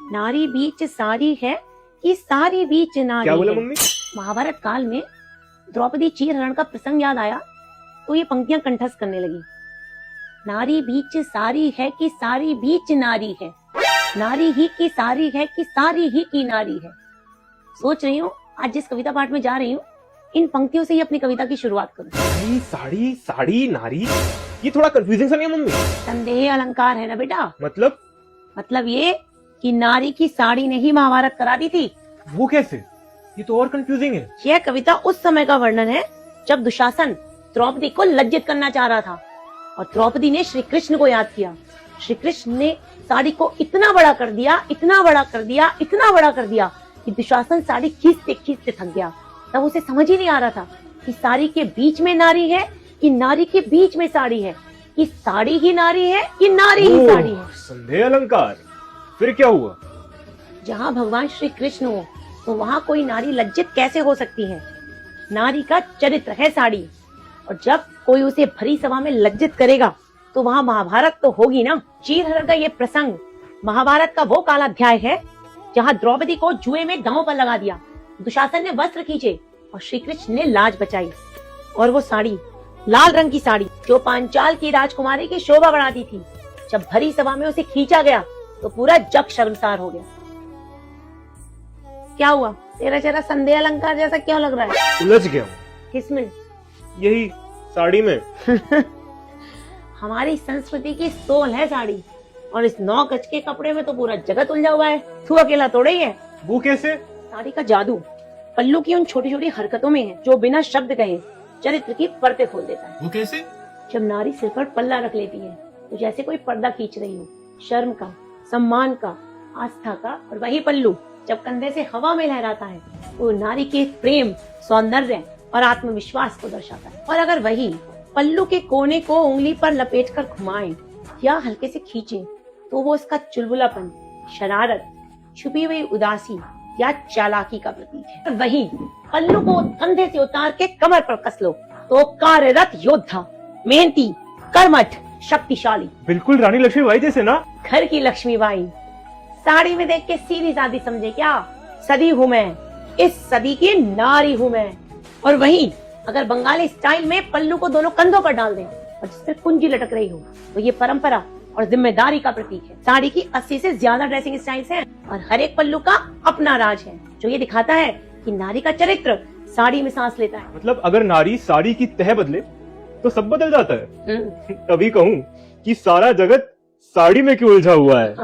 नारी बीच सारी है कि सारी बीच नारी क्या बोला है। मम्मी? महाभारत काल में द्रौपदी चीरहरण का प्रसंग याद आया तो ये पंक्तियां कंठस्थ करने लगी। नारी बीच सारी है कि सारी बीच नारी है, नारी ही की सारी है कि सारी ही की नारी है। सोच रही हूँ आज जिस कविता पाठ में जा रही हूँ इन पंक्तियों से ही अपनी कविता की शुरुआत करूँ। नारी साड़ी साड़ी नारी, ये थोड़ा कंफ्यूजिंग सा नहीं है मम्मी? संदेह अलंकार है ना बेटा। मतलब ये कि नारी की साड़ी ने ही महाभारत करा दी थी। वो कैसे? ये तो और कंफ्यूजिंग है। यह कविता उस समय का वर्णन है जब दुशासन द्रौपदी को लज्जित करना चाह रहा था और द्रौपदी ने श्री कृष्ण को याद किया। श्री कृष्ण ने साड़ी को इतना बड़ा कर दिया, इतना बड़ा कर दिया, इतना बड़ा कर दिया कि दुशासन साड़ी खींचते खींचते थक गया। तब उसे समझ ही नहीं आ रहा था कि साड़ी के बीच में नारी है कि नारी के बीच में साड़ी है, कि साड़ी ही नारी है कि नारी ही साड़ी है। संदेह अलंकार। फिर क्या हुआ? जहाँ भगवान श्री कृष्ण हो तो वहाँ कोई नारी लज्जित कैसे हो सकती है? नारी का चरित्र है साड़ी, और जब कोई उसे भरी सभा में लज्जित करेगा तो वहाँ महाभारत तो होगी ना। चीरहरण का ये प्रसंग महाभारत का वो कालाध्याय है जहाँ द्रौपदी को जुए में दांव पर लगा दिया, दुशासन ने वस्त्र खींचे और श्री कृष्ण ने लाज बचाई। और वो साड़ी, लाल रंग की साड़ी जो पांचाल की राजकुमारी की शोभा बढ़ाती थी, जब भरी सभा में उसे खींचा गया तो पूरा जग शर्मसार हो गया। क्या हुआ? तेरा चेहरा संदेह अलंकार जैसा क्यों लग रहा है? उलझ गया हूँ। किसमें? यही साड़ी में। हमारी संस्कृति की सोल है साड़ी, और इस 9 गज के कपड़े में तो पूरा जगत उलझा हुआ है। तू अकेला थोड़ा ही है। वो कैसे? साड़ी का जादू पल्लू की उन छोटी छोटी हरकतों में है जो बिना शब्द कहे चरित्र की परतें खोल देता है। वो कैसे? जब नारी सिर पर पल्ला रख लेती है तो जैसे कोई पर्दा खींच रही हो, शर्म का, सम्मान का, आस्था का। और वही पल्लू जब कंधे से हवा में लहराता है वो नारी के प्रेम, सौंदर्य और आत्मविश्वास को दर्शाता है। और अगर वही पल्लू के कोने को उंगली पर लपेटकर घुमाएं या हल्के से खींचे तो वो उसका चुलबुलापन, शरारत, छुपी हुई उदासी या चालाकी का प्रतीक है। और वही पल्लू को कंधे से उतार के कमर पर कस लो तो कार्यरत योद्धा, मेहनती, कर्मठ, शक्तिशाली, बिल्कुल रानी लक्ष्मीबाई जैसे ना। घर की लक्ष्मीबाई। साड़ी में देख के सीधी सादी समझे क्या? सदी हूँ मैं, इस सदी की नारी हूँ मैं। और वही अगर बंगाली स्टाइल में पल्लू को दोनों कंधों पर डाल दें और जिस पर कुंजी लटक रही हो तो ये परंपरा और जिम्मेदारी का प्रतीक है। साड़ी की 80 से ज्यादा ड्रेसिंग स्टाइल्स हैं और हर एक पल्लू का अपना राज है जो ये दिखाता है कि नारी का चरित्र साड़ी में सांस लेता है। मतलब अगर नारी साड़ी की तह बदले तो सब बदल जाता है। तभी कहूँ कि सारा जगत साड़ी में क्यों उलझा हुआ है।